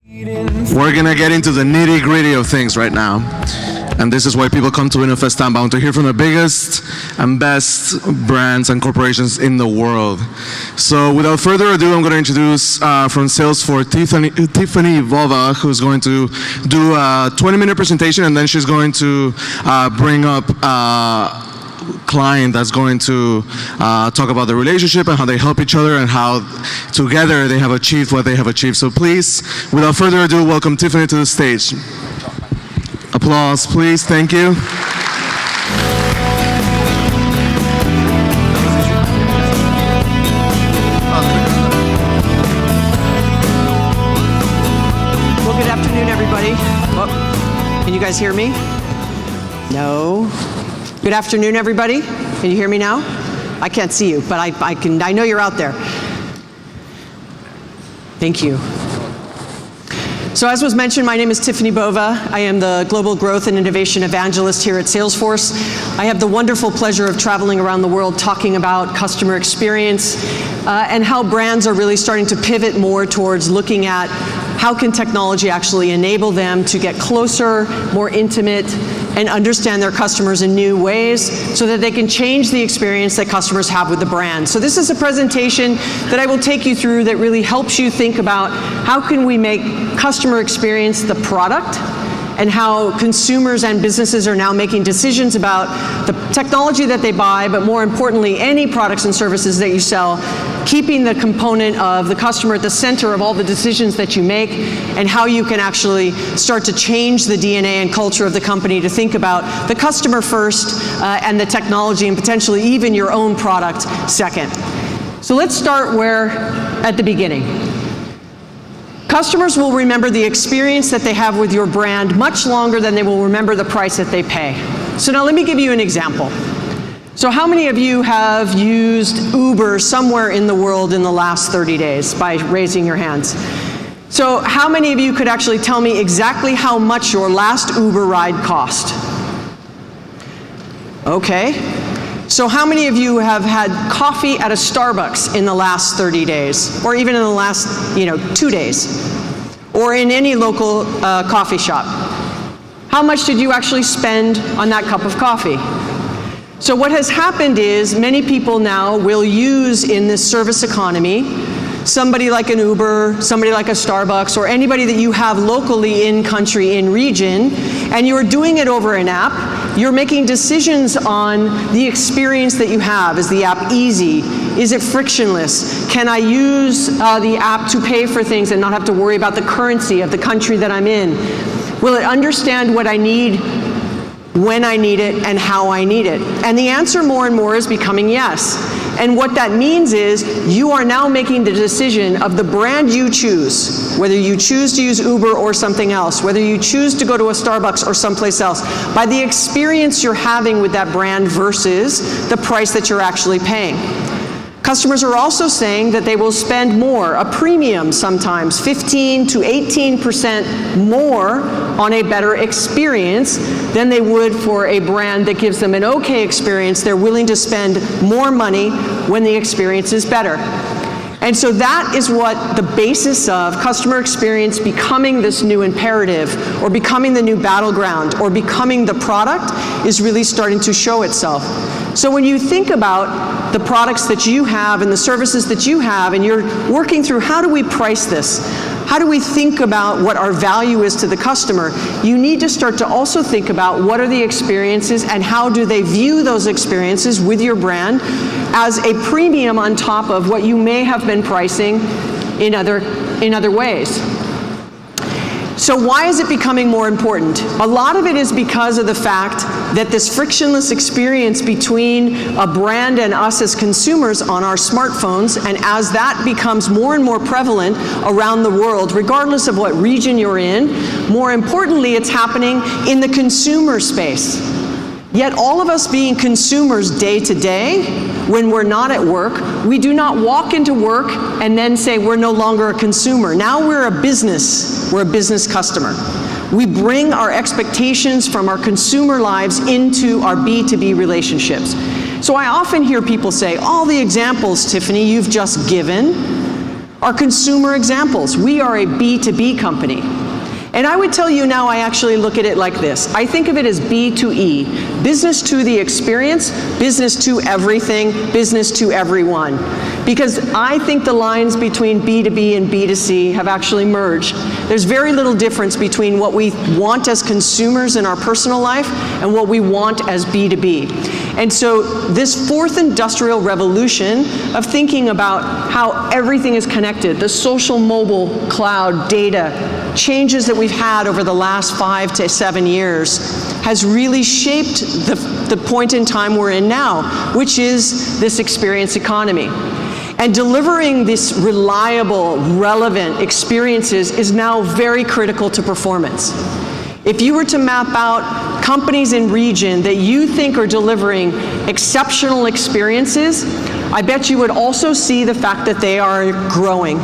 We're going to get into the nitty-gritty of things right now. And this is why people come to innovfestunbound, to hear from the biggest and best brands and corporations in the world. So without further ado, I'm going to introduce from Salesforce, Tiffani Bova, who's going to do a 20-minute presentation, and then she's going to bring up client that's going to talk about the relationship and how they help each other and how together they have achieved what they have achieved. So please, without further ado, welcome Tiffani to the stage. Applause, please. Thank you. Well, good afternoon, everybody. Oh, can you guys hear me? No. Good afternoon, everybody. Can you hear me now? I can't see you, but I know you're out there. Thank you. So as was mentioned, my name is Tiffani Bova. I am the Global Growth and Innovation Evangelist here at Salesforce. I have the wonderful pleasure of traveling around the world talking about customer experience and how brands are really starting to pivot more towards looking at how can technology actually enable them to get closer, more intimate, and understand their customers in new ways so that they can change the experience that customers have with the brand. So this is a presentation that I will take you through that really helps you think about how can we make customer experience the product, and how consumers and businesses are now making decisions about the technology that they buy, but more importantly, any products and services that you sell, keeping the component of the customer at the center of all the decisions that you make, and how you can actually start to change the DNA and culture of the company to think about the customer first and the technology and potentially even your own product second. So let's start at the beginning. Customers will remember the experience that they have with your brand much longer than they will remember the price that they pay. So now let me give you an example. So how many of you have used Uber somewhere in the world in the last 30 days by raising your hands? So how many of you could actually tell me exactly how much your last Uber ride cost? Okay. So how many of you have had coffee at a Starbucks in the last 30 days? Or even in the last, 2 days? Or in any local coffee shop? How much did you actually spend on that cup of coffee? So what has happened is many people now will use in this service economy somebody like an Uber, somebody like a Starbucks, or anybody that you have locally in country, in region, and you're doing it over an app. You're making decisions on the experience that you have. Is the app easy? Is it frictionless? Can I use the app to pay for things and not have to worry about the currency of the country that I'm in? Will it understand what I need, when I need it, and how I need it? And the answer more and more is becoming yes. And what that means is you are now making the decision of the brand you choose, whether you choose to use Uber or something else, whether you choose to go to a Starbucks or someplace else, by the experience you're having with that brand versus the price that you're actually paying. Customers are also saying that they will spend more, a premium sometimes, 15 to 18% more on a better experience than they would for a brand that gives them an okay experience. They're willing to spend more money when the experience is better. And so that is what the basis of customer experience becoming this new imperative, or becoming the new battleground, or becoming the product is really starting to show itself. So when you think about the products that you have and the services that you have, and you're working through how do we price this? How do we think about what our value is to the customer? You need to start to also think about what are the experiences and how do they view those experiences with your brand as a premium on top of what you may have been pricing in other ways. So why is it becoming more important? A lot of it is because of the fact that this frictionless experience between a brand and us as consumers on our smartphones, and as that becomes more and more prevalent around the world, regardless of what region you're in, more importantly, it's happening in the consumer space. Yet all of us being consumers day to day, when we're not at work, we do not walk into work and then say we're no longer a consumer. Now we're a business customer. We bring our expectations from our consumer lives into our B2B relationships. So I often hear people say, all the examples, Tiffani, you've just given Our consumer examples. We are a B2B company. And I would tell you now, I actually look at it like this. I think of it as B2E, business to the experience, business to everything, business to everyone. Because I think the lines between B2B and B2C have actually merged. There's very little difference between what we want as consumers in our personal life and what we want as B2B. And so this fourth industrial revolution of thinking about how everything is connected, the social, mobile, cloud, data, changes that we've had over the last 5 to 7 years has really shaped the point in time we're in now, which is this experience economy. And delivering these reliable, relevant experiences is now very critical to performance. If you were to map out companies in region that you think are delivering exceptional experiences, I bet you would also see the fact that they are growing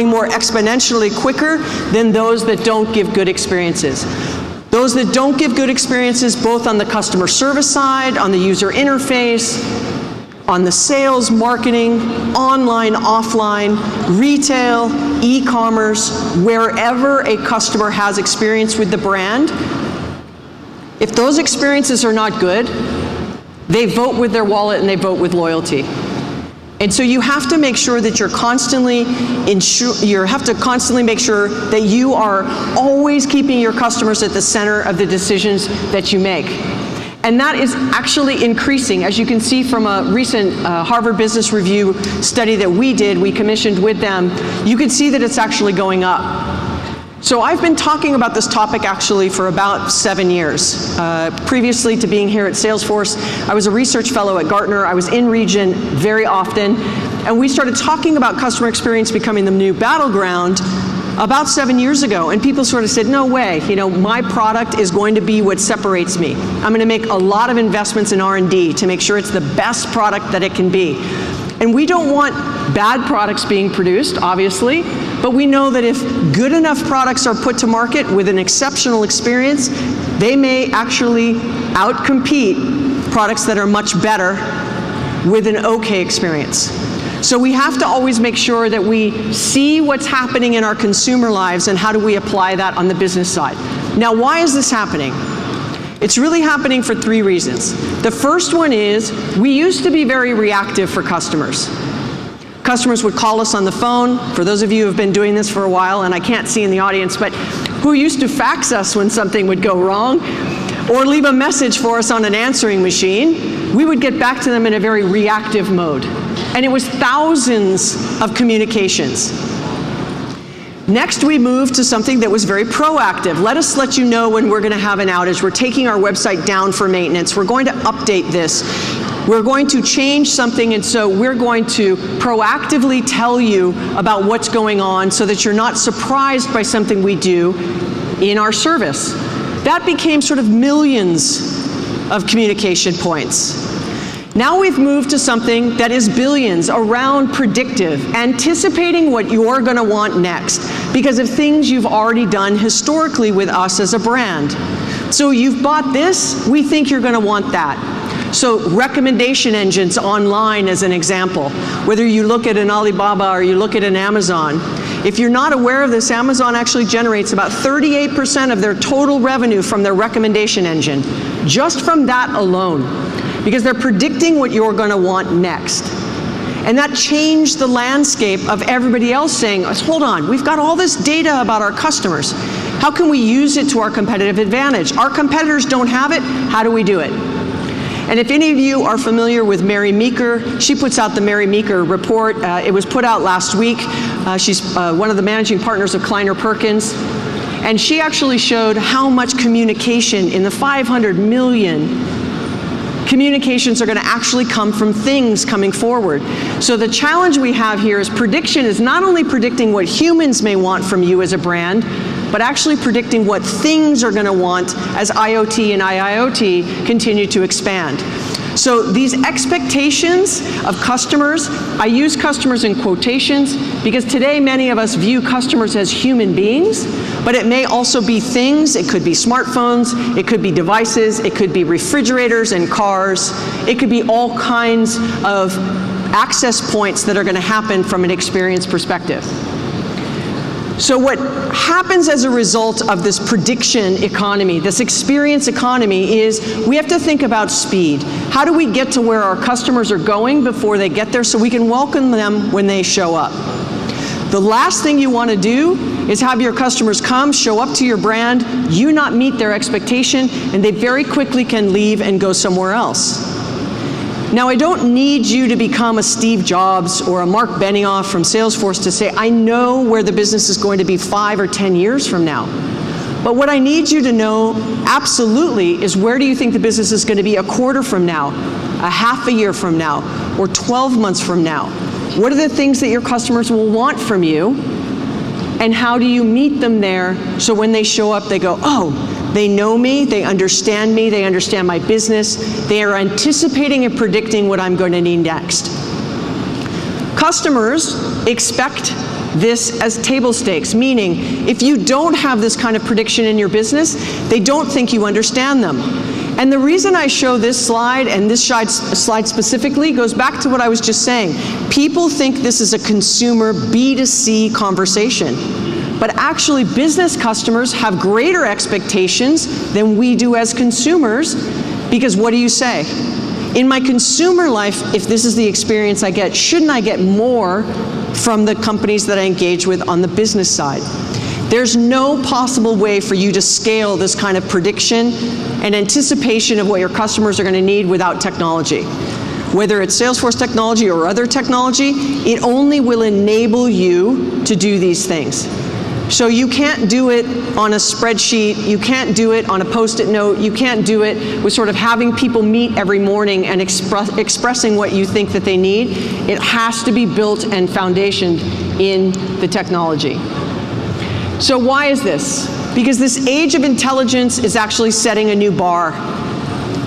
more exponentially quicker than those that don't give good experiences. Those that don't give good experiences, both on the customer service side, on the user interface, on the sales, marketing, online, offline, retail, e-commerce, wherever a customer has experience with the brand, if those experiences are not good, they vote with their wallet and they vote with loyalty. And so you have to make sure that you're constantly make sure that you are always keeping your customers at the center of the decisions that you make. And that is actually increasing. As you can see from a recent Harvard Business Review study that we commissioned with them, you can see that it's actually going up. So I've been talking about this topic actually for about 7 years. Previously to being here at Salesforce, I was a research fellow at Gartner. I was in region very often. And we started talking about customer experience becoming the new battleground about 7 years ago, and people sort of said, no way, my product is going to be what separates me. I'm going to make a lot of investments in R&D to make sure it's the best product that it can be. And we don't want bad products being produced, obviously, but we know that if good enough products are put to market with an exceptional experience, they may actually outcompete products that are much better with an okay experience. So we have to always make sure that we see what's happening in our consumer lives and how do we apply that on the business side. Now, why is this happening? It's really happening for 3 reasons. The first one is we used to be very reactive for customers. Customers would call us on the phone. For those of you who have been doing this for a while, and I can't see in the audience, but who used to fax us when something would go wrong, or leave a message for us on an answering machine, we would get back to them in a very reactive mode. And it was thousands of communications. Next, we moved to something that was very proactive. Let us let you know when we're going to have an outage. We're taking our website down for maintenance. We're going to update this. We're going to change something, and so we're going to proactively tell you about what's going on so that you're not surprised by something we do in our service. That became sort of millions of communication points. Now we've moved to something that is billions around predictive, anticipating what you're going to want next because of things you've already done historically with us as a brand. So you've bought this, we think you're going to want that. So recommendation engines online as an example, whether you look at an Alibaba or you look at an Amazon, if you're not aware of this, Amazon actually generates about 38% of their total revenue from their recommendation engine, just from that alone, because they're predicting what you're going to want next. And that changed the landscape of everybody else saying, hold on, we've got all this data about our customers. How can we use it to our competitive advantage? Our competitors don't have it, how do we do it? And if any of you are familiar with Mary Meeker, she puts out the Mary Meeker report. It was put out last week. She's one of the managing partners of Kleiner Perkins. And she actually showed how much communication in the 500 million communications are going to actually come from things coming forward. So the challenge we have here is prediction is not only predicting what humans may want from you as a brand, but actually predicting what things are going to want as IoT and IIoT continue to expand. So these expectations of customers, I use customers in quotations because today many of us view customers as human beings, but it may also be things. It could be smartphones, it could be devices, it could be refrigerators and cars, it could be all kinds of access points that are going to happen from an experience perspective. So what happens as a result of this prediction economy, this experience economy, is we have to think about speed. How do we get to where our customers are going before they get there so we can welcome them when they show up? The last thing you want to do is have your customers come, show up to your brand, you not meet their expectation, and they very quickly can leave and go somewhere else. Now, I don't need you to become a Steve Jobs or a Mark Benioff from Salesforce to say, I know where the business is going to be 5 or 10 years from now. But what I need you to know absolutely is, where do you think the business is going to be a quarter from now, a half a year from now, or 12 months from now? What are the things that your customers will want from you? And how do you meet them there so when they show up, they go, oh, they know me, they understand my business, they are anticipating and predicting what I'm going to need next. Customers expect this as table stakes, meaning if you don't have this kind of prediction in your business, they don't think you understand them. And the reason I show this slide, and this slide specifically, goes back to what I was just saying. People think this is a consumer B2C conversation. But actually, business customers have greater expectations than we do as consumers, because what do you say? In my consumer life, if this is the experience I get, shouldn't I get more from the companies that I engage with on the business side? There's no possible way for you to scale this kind of prediction and anticipation of what your customers are going to need without technology. Whether it's Salesforce technology or other technology, it only will enable you to do these things. So you can't do it on a spreadsheet, you can't do it on a Post-it note, you can't do it with sort of having people meet every morning and expressing what you think that they need. It has to be built and foundationed in the technology. So why is this? Because this age of intelligence is actually setting a new bar.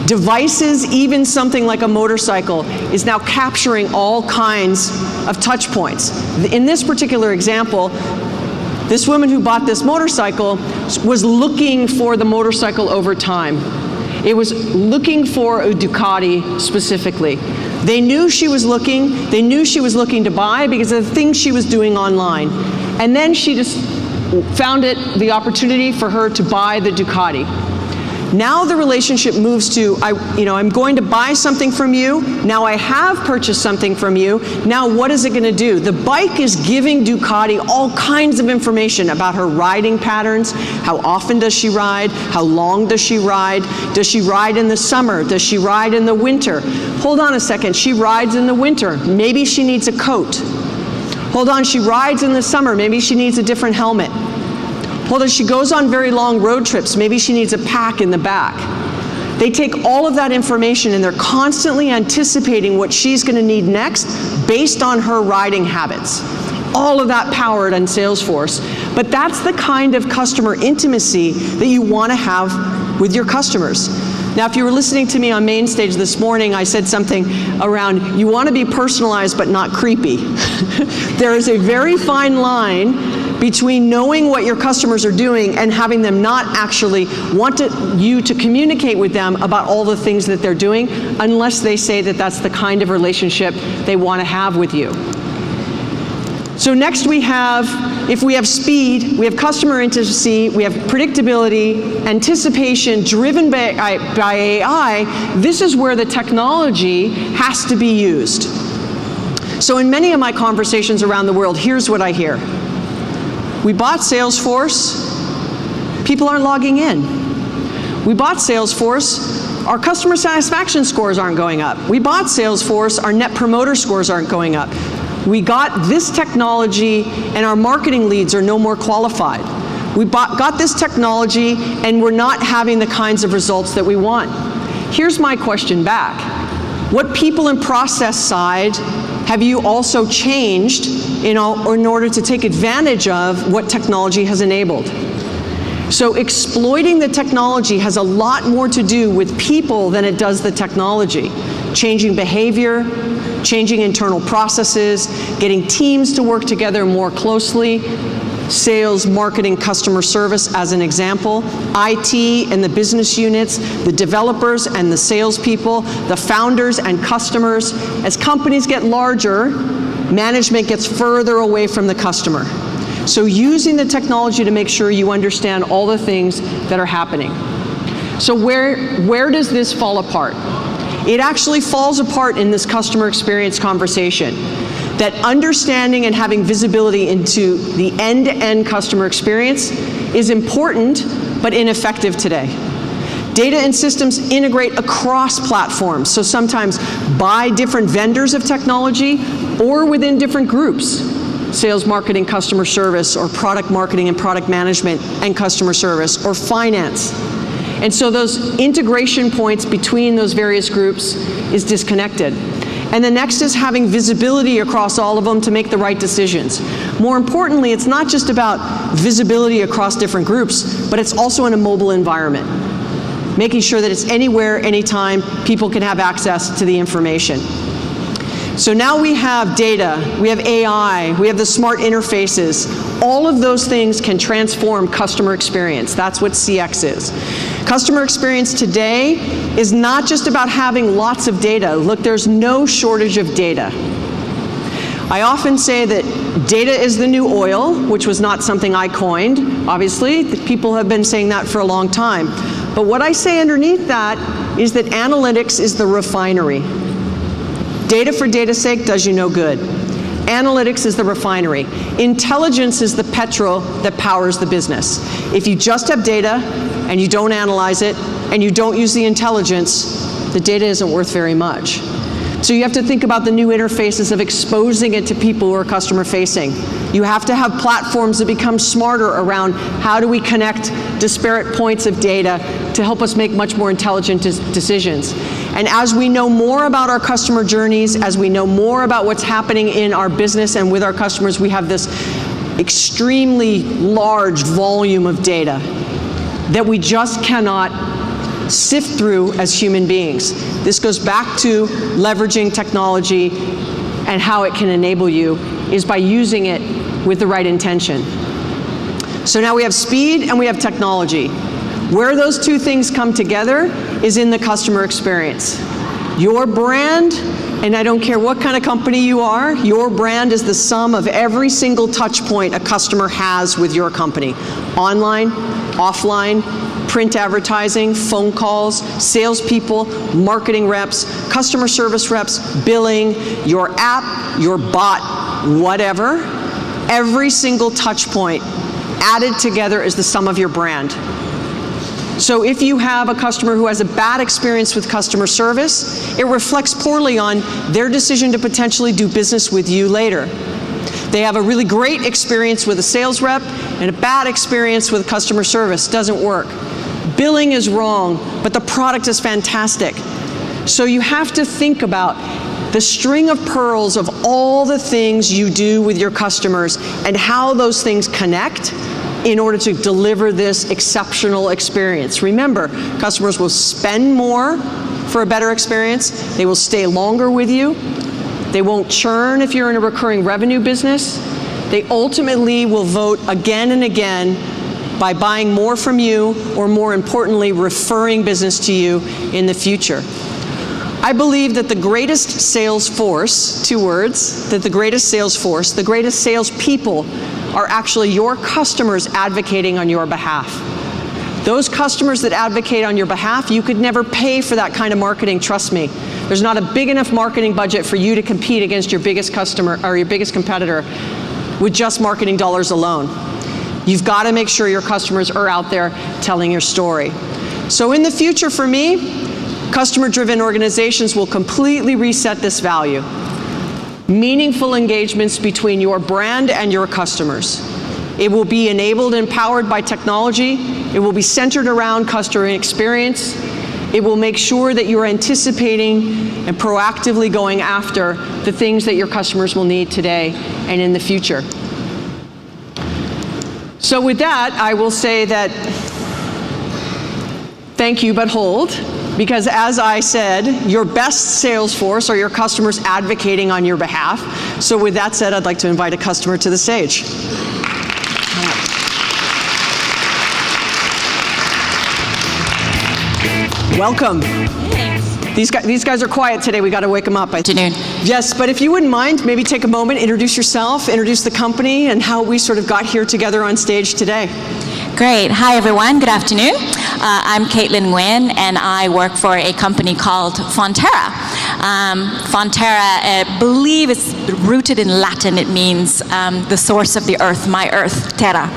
Devices, even something like a motorcycle, is now capturing all kinds of touch points. In this particular example, this woman who bought this motorcycle was looking for the motorcycle over time. It was looking for a Ducati specifically. They knew she was looking to buy because of the things she was doing online. And then she just found it the opportunity for her to buy the Ducati. Now the relationship moves to, I'm going to buy something from you. Now I have purchased something from you. Now what is it going to do? The bike is giving Ducati all kinds of information about her riding patterns. How often does she ride? How long does she ride? Does she ride in the summer? Does she ride in the winter? Hold on a second, she rides in the winter. Maybe she needs a coat. Hold on, she rides in the summer. Maybe she needs a different helmet. Hold on, she goes on very long road trips. Maybe she needs a pack in the back. They take all of that information and they're constantly anticipating what she's going to need next based on her riding habits. All of that powered on Salesforce. But that's the kind of customer intimacy that you want to have with your customers. Now, if you were listening to me on main stage this morning, I said something around, you want to be personalized but not creepy. There is a very fine line between knowing what your customers are doing and having them not actually want you to communicate with them about all the things that they're doing, unless they say that that's the kind of relationship they want to have with you. So next we have, if we have speed, we have customer intimacy, we have predictability, anticipation driven by AI, this is where the technology has to be used. So in many of my conversations around the world, here's what I hear. We bought Salesforce, people aren't logging in. We bought Salesforce, our customer satisfaction scores aren't going up. We bought Salesforce, our net promoter scores aren't going up. We got this technology and our marketing leads are no more qualified. We got this technology and we're not having the kinds of results that we want. Here's my question back. What people and process side have you also changed in order to take advantage of what technology has enabled? So exploiting the technology has a lot more to do with people than it does the technology. Changing behavior, changing internal processes, getting teams to work together more closely. sales, marketing, customer service as an example, IT and the business units, the developers and the salespeople, the founders and customers. As companies get larger, management gets further away from the customer. So using the technology to make sure you understand all the things that are happening. So where does this fall apart? It actually falls apart in this customer experience conversation. That understanding and having visibility into the end-to-end customer experience is important, but ineffective today. Data and systems integrate across platforms, so sometimes by different vendors of technology or within different groups. Sales, marketing, customer service, or product marketing and product management and customer service, or finance. And so those integration points between those various groups is disconnected. And the next is having visibility across all of them to make the right decisions. More importantly, it's not just about visibility across different groups, but it's also in a mobile environment. Making sure that it's anywhere, anytime, people can have access to the information. So now we have data, we have AI, we have the smart interfaces. All of those things can transform customer experience. That's what CX is. Customer experience today is not just about having lots of data. Look, there's no shortage of data. I often say that data is the new oil, which was not something I coined, obviously. People have been saying that for a long time. But what I say underneath that is that analytics is the refinery. Data for data's sake does you no good. Analytics is the refinery. Intelligence is the petrol that powers the business. If you just have data and you don't analyze it and you don't use the intelligence, the data isn't worth very much. So you have to think about the new interfaces of exposing it to people who are customer facing. You have to have platforms that become smarter around how do we connect disparate points of data to help us make much more intelligent decisions. And as we know more about our customer journeys, as we know more about what's happening in our business and with our customers, we have this extremely large volume of data that we just cannot sift through as human beings. This goes back to leveraging technology, and how it can enable you is by using it with the right intention. So now we have speed and we have technology. Where those two things come together is in the customer experience. Your brand, and I don't care what kind of company you are, your brand is the sum of every single touch point a customer has with your company. Online, offline, print advertising, phone calls, salespeople, marketing reps, customer service reps, billing, your app, your bot, whatever. Every single touch point added together is the sum of your brand. So if you have a customer who has a bad experience with customer service, it reflects poorly on their decision to potentially do business with you later. They have a really great experience with a sales rep and a bad experience with customer service. Doesn't work. Billing is wrong, but the product is fantastic. So you have to think about the string of pearls of all the things you do with your customers and how those things connect in order to deliver this exceptional experience. Remember, customers will spend more for a better experience. They will stay longer with you. They won't churn if you're in a recurring revenue business. They ultimately will vote again and again by buying more from you, or more importantly, referring business to you in the future. I believe that the greatest sales force, 2 words, that the greatest sales force, the greatest salespeople are actually your customers advocating on your behalf. Those customers that advocate on your behalf, you could never pay for that kind of marketing, trust me. There's not a big enough marketing budget for you to compete against your biggest customer or your biggest competitor with just marketing dollars alone. You've got to make sure your customers are out there telling your story. So in the future for me, customer-driven organizations will completely reset this value. Meaningful engagements between your brand and your customers. It will be enabled and powered by technology. It will be centered around customer experience. It will make sure that you're anticipating and proactively going after the things that your customers will need today and in the future. So with that, I will say that thank you, but hold. Because as I said, your best sales force are your customers advocating on your behalf. So with that said, I'd like to invite a customer to the stage. Welcome. These guys are quiet today. We got to wake them up. Afternoon. Yes, but if you wouldn't mind, maybe take a moment, introduce yourself, introduce the company, and how we sort of got here together on stage today. Great. Hi, everyone. Good afternoon. I'm Nguyen, and I work for a company called Fonterra. Fonterra, I believe it's rooted in Latin. It means the source of the earth, my earth, terra.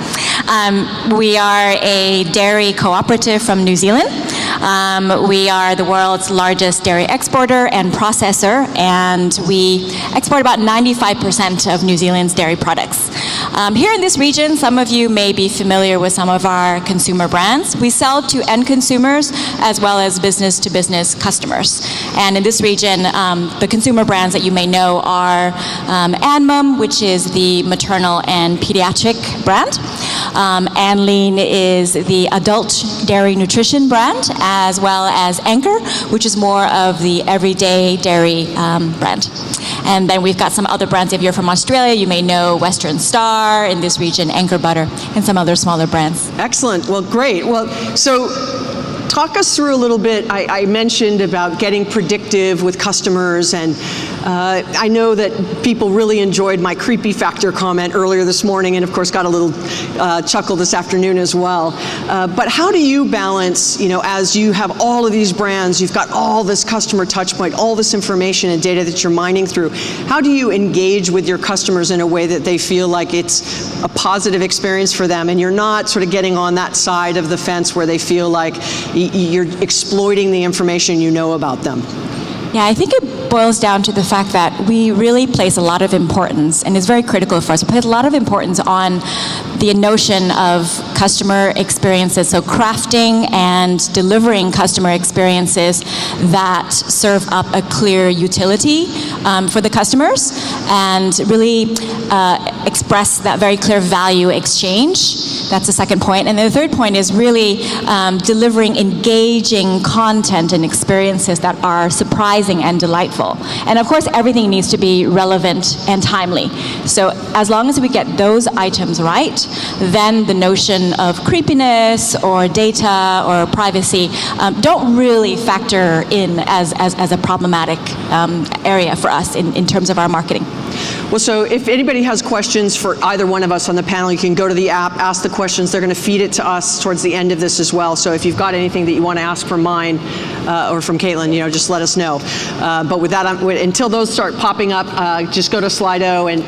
We are a dairy cooperative from New Zealand. We are the world's largest dairy exporter and processor, and we export about 95% of New Zealand's dairy products. Here in this region, some of you may be familiar with some of our consumer brands. We sell to end consumers as well as business-to-business customers. And in this region, the consumer brands that you may know are Anmum, which is the maternal and pediatric brand. Anlean is the adult dairy nutrition brand, as well as Anchor, which is more of the everyday dairy brand. And then we've got some other brands. If you're from Australia, you may know Western Star, in this region, Anchor Butter, and some other smaller brands. Excellent. Well, great. Well, so talk us through a little bit. I mentioned about getting predictive with customers, and I know that people really enjoyed my creepy factor comment earlier this morning, and of course got a little chuckle this afternoon as well. But how do you balance, as you have all of these brands, you've got all this customer touch point, all this information and data that you're mining through, how do you engage with your customers in a way that they feel like it's a positive experience for them, and you're not sort of getting on that side of the fence where they feel like you're exploiting the information you know about them? Yeah, I think it boils down to the fact that we really place a lot of importance, and it's very critical for us, we place a lot of importance on the notion of customer experiences, so crafting and delivering customer experiences that serve up a clear utility for the customers, and really express that very clear value exchange. That's the second point. And the third point is really delivering engaging content and experiences that are surprising and delightful. And of course, everything needs to be relevant and timely. So as long as we get those items right, then the notion of creepiness or data or privacy don't really factor in as a problematic area for us in terms of our marketing. Well, so if anybody has questions for either one of us on the panel, you can go to the app, ask the questions. They're going to feed it to us towards the end of this as well. So if you've got anything that you want to ask from mine or from Caitlin, just let us know. But with that, until those start popping up, just go to Slido and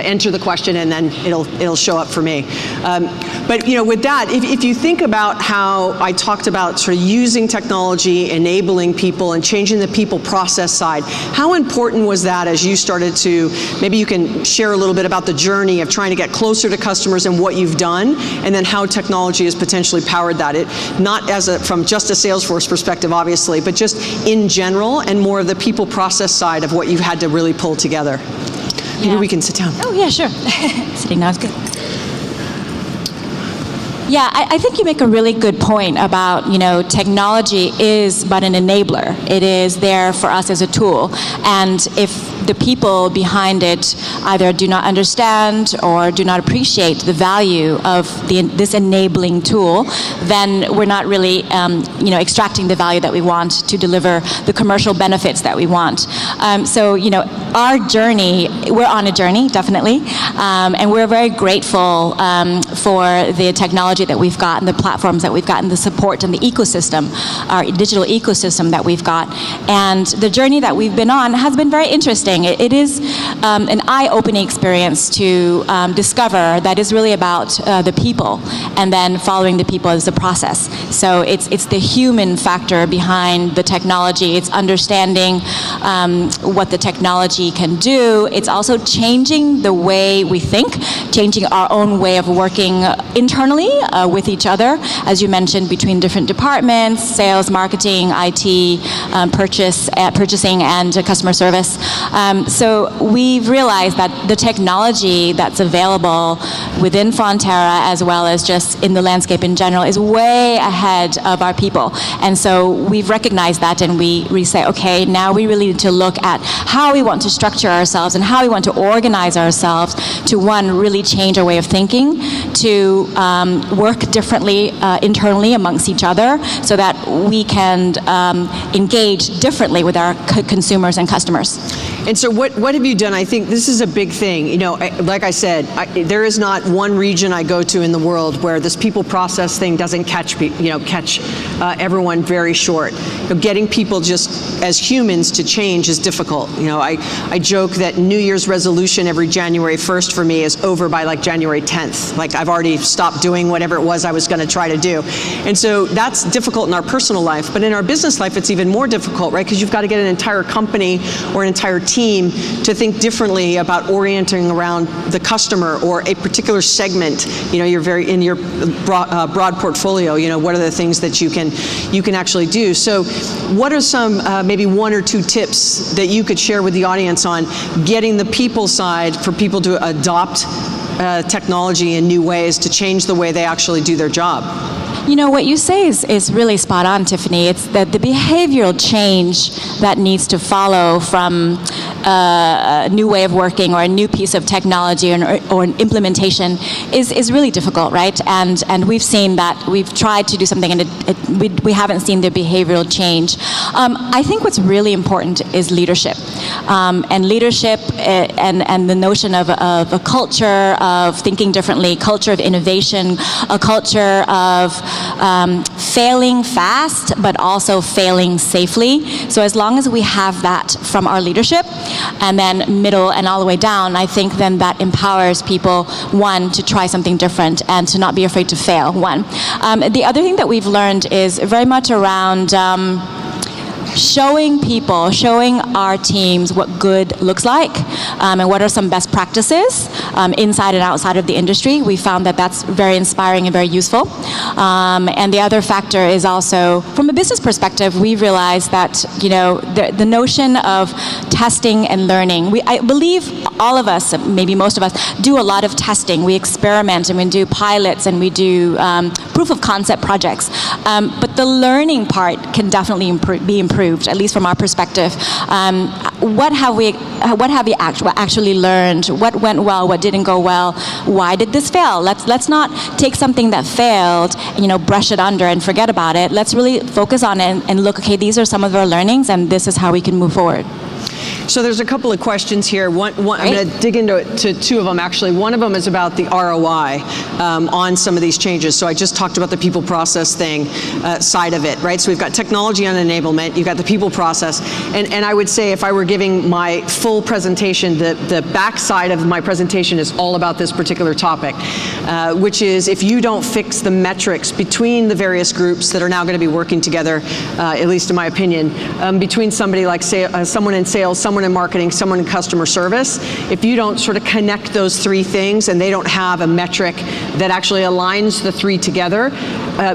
enter the question, and then it'll show up for me. But with that, if you think about how I talked about sort of using technology, enabling people, and changing the people process side, how important was that as you started to, maybe you can share a little bit about the journey of trying to get closer to customers and what you've done, and then how technology has potentially powered that. Not from just a Salesforce perspective, obviously, but just in general, and more of the people process side of what you've had to really pull together. Maybe we can sit down. Oh, yeah, sure. Sitting now is good. Yeah, I think you make a really good point about, technology is but an enabler. It is there for us as a tool. And if the people behind it either do not understand or do not appreciate the value of this enabling tool, then we're not really, extracting the value that we want to deliver the commercial benefits that we want. So, our journey, we're on a journey, definitely, and we're very grateful for the technology that we've got and the platforms that we've got and the support and the ecosystem, our digital ecosystem that we've got. And the journey that we've been on has been very interesting. It is an eye-opening experience to discover that is really about the people, and then following the people as the process. So it's the human factor behind the technology. It's understanding what the technology can do. It's also changing the way we think, changing our own way of working internally with each other, as you mentioned, between different departments, sales, marketing, IT, purchasing, and customer service. So we've realized that the technology that's available within Fonterra, as well as just in the landscape in general, is way ahead of our people. And so we've recognized that, and we say, okay, now we really need to look at how we want to structure ourselves and how we want to organize ourselves to, one, really change our way of thinking, to work differently internally amongst each other so that we can engage differently with our consumers and customers. And so what have you done? I think this is a big thing. You know, like I said, there is not one region I go to in the world where this people process thing doesn't catch everyone very short. You know, getting people just as humans to change is difficult. You know, I joke that New Year's resolution every January 1st for me is over by like January 10th. Like I've already stopped doing whatever it was I was going to try to do. And so that's difficult in our personal life, but in our business life it's even more difficult, right? Because you've got to get an entire company or an entire team to think differently about orienting around the customer or a particular segment. You know, you're very in your broad portfolio. You know, what are the things that you can actually do? So, what are some maybe one or two tips that you could share with the audience on getting the people side for people to adopt technology in new ways to change the way they actually do their job? You know, what you say is really spot on, Tiffani. It's that the behavioral change that needs to follow from a new way of working or a new piece of technology or an implementation is really difficult, right? And we've seen that. We've tried to do something and we haven't seen the behavioral change. I think what's really important is leadership. And leadership and the notion of a culture of thinking differently, culture of innovation, a culture of failing fast, but also failing safely. So as long as we have that from our leadership, and then middle and all the way down, I think then that empowers people, one, to try something different and to not be afraid to fail, one. The other thing that we've learned is very much around showing our teams what good looks like, and what are some best practices inside and outside of the industry. We found that that's very inspiring and very useful. And the other factor is also, from a business perspective, we realized that, you know, the notion of testing and learning. I believe all of us, maybe most of us, do a lot of testing. We experiment and we do pilots and we do proof of concept projects. But the learning part can definitely be improved, at least from our perspective. What have we actually learned? What went well? What didn't go well? Why did this fail? Let's not take something that failed and, you know, brush it under and forget about it. Let's really focus on it and look, okay, these are some of our learnings and this is how we can move forward. So there's a couple of questions here. One I'm going to dig into two of them, actually. One of them is about the ROI on some of these changes. So I just talked about the people process thing side of it, right? So we've got technology on enablement, you've got the people process, and I would say if I were giving my full presentation, the back side of my presentation is all about this particular topic, which is if you don't fix the metrics between the various groups that are now going to be working together, at least in my opinion, between somebody like someone in sales, someone in marketing, someone in customer service, if you don't sort of connect those three things and they don't have a metric that actually aligns the three together,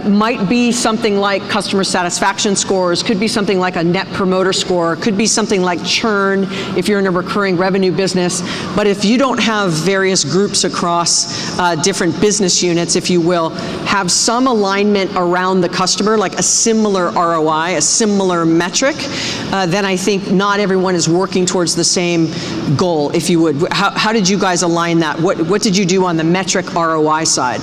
might be something like customer satisfaction scores, could be something like a net promoter score, could be something like churn if you're in a recurring revenue business. But if you don't have various groups across different business units, if you will, have some alignment around the customer, like a similar ROI, a similar metric, then I think not everyone is working towards the same goal, if you would. How did you guys align that? What did you do on the metric ROI side?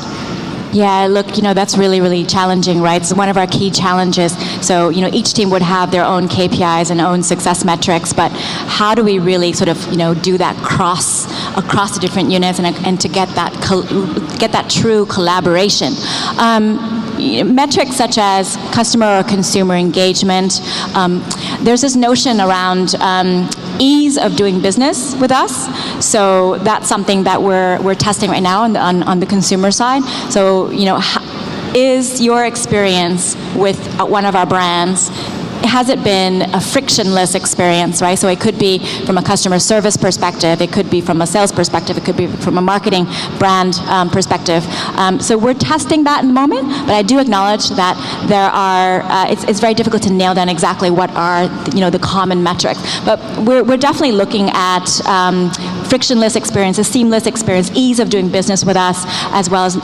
Yeah, look, you know, that's really, really challenging, right? It's one of our key challenges. So, you know, each team would have their own KPIs and own success metrics, but how do we really sort of, you know, do that across the different units and to get that true collaboration? Metrics such as customer or consumer engagement. There's this notion around ease of doing business with us. So that's something that we're testing right now on the consumer side. So, you know, is your experience with one of our brands, has it been a frictionless experience, right? So it could be from a customer service perspective, it could be from a sales perspective, it could be from a marketing brand perspective. So we're testing that in the moment, but I do acknowledge that there are, it's very difficult to nail down exactly what are, you know, the common metrics. But we're definitely looking at frictionless experience, a seamless experience, ease of doing business with us, as well as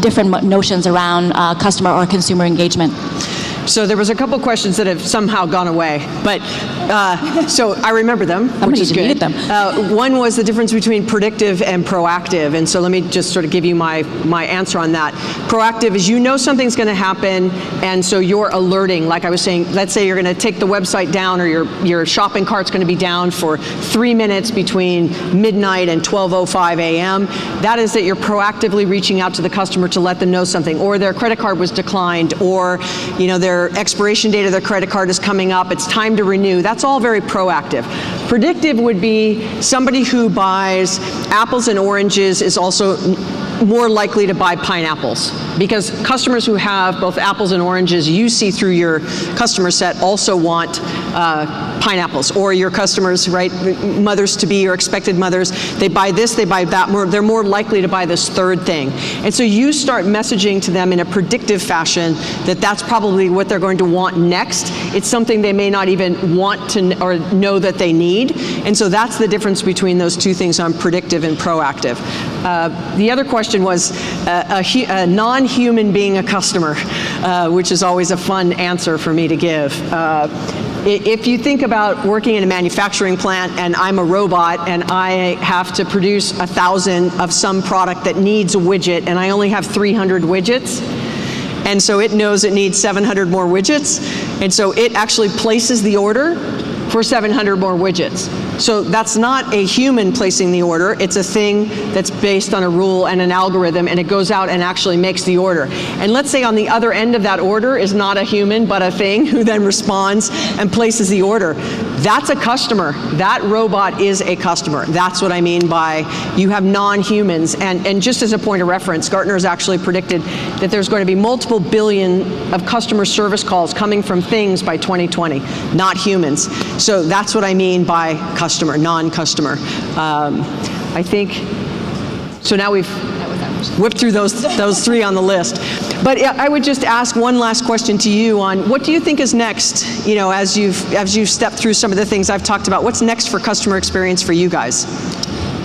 different notions around customer or consumer engagement. So there was a couple questions that have somehow gone away, but so I remember them, which is good. One was the difference between predictive and proactive, and so let me just sort of give you my answer on that. Proactive is you know something's going to happen, and so you're alerting. Like I was saying, let's say you're going to take the website down, or your shopping cart's going to be down for 3 minutes between midnight and 12:05 a.m. That is that you're proactively reaching out to the customer to let them know something, or their credit card was declined, or their expiration date of their credit card is coming up, it's time to renew. That's all very proactive. Predictive would be somebody who buys apples and oranges is also more likely to buy pineapples, because customers who have both apples and oranges you see through your customer set also want pineapples, or your customers, right, mothers-to-be or expected mothers, they buy this, they buy that, they're more likely to buy this third thing. And so you start messaging to them in a predictive fashion that that's probably what they're going to want next. It's something they may not even want to or know that they need. And so that's the difference between those two things on predictive and proactive. The other question was a non-human being a customer, which is always a fun answer for me to give. If you think about working in a manufacturing plant and I'm a robot and I have to produce 1,000 of some product that needs a widget and I only have 300 widgets, and so it knows it needs 700 more widgets, and so it actually places the order for 700 more widgets. So that's not a human placing the order, it's a thing that's based on a rule and an algorithm, and it goes out and actually makes the order. And let's say on the other end of that order is not a human, but a thing who then responds and places the order. That's a customer. That robot is a customer. That's what I mean by you have non-humans. And just as a point of reference, Gartner has actually predicted that there's going to be multiple billion of customer service calls coming from things by 2020, not humans. So that's what I mean by customer, non-customer. I think, so now we've whipped through those three on the list. But I would just ask one last question to you on what do you think is next, as you've stepped through some of the things I've talked about, what's next for customer experience for you guys?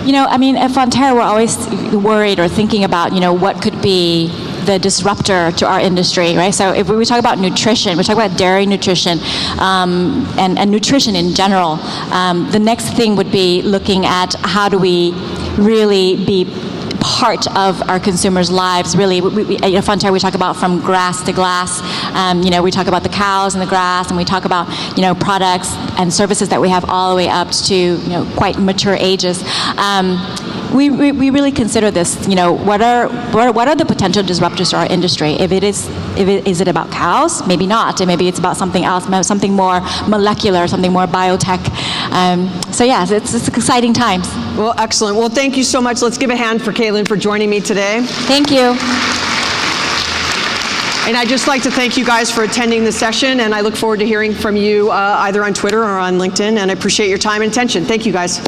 At Fonterra, we're always worried or thinking about, what could be the disruptor to our industry, right? So if we talk about nutrition, we talk about dairy nutrition, and nutrition in general, the next thing would be looking at how do we really be part of our consumers' lives. Really, at Fonterra, we talk about from grass to glass. We talk about the cows and the grass, and we talk about products and services that we have all the way up to quite mature ages. We really consider this. What are the potential disruptors to our industry? Is it about cows? Maybe not. And maybe it's about something else, something more molecular, something more biotech. It's exciting times. Well, excellent. Well, thank you so much. Let's give a hand for Caitlin for joining me today. Thank you. And I'd just like to thank you guys for attending the session, and I look forward to hearing from you either on Twitter or on LinkedIn, and I appreciate your time and attention. Thank you, guys.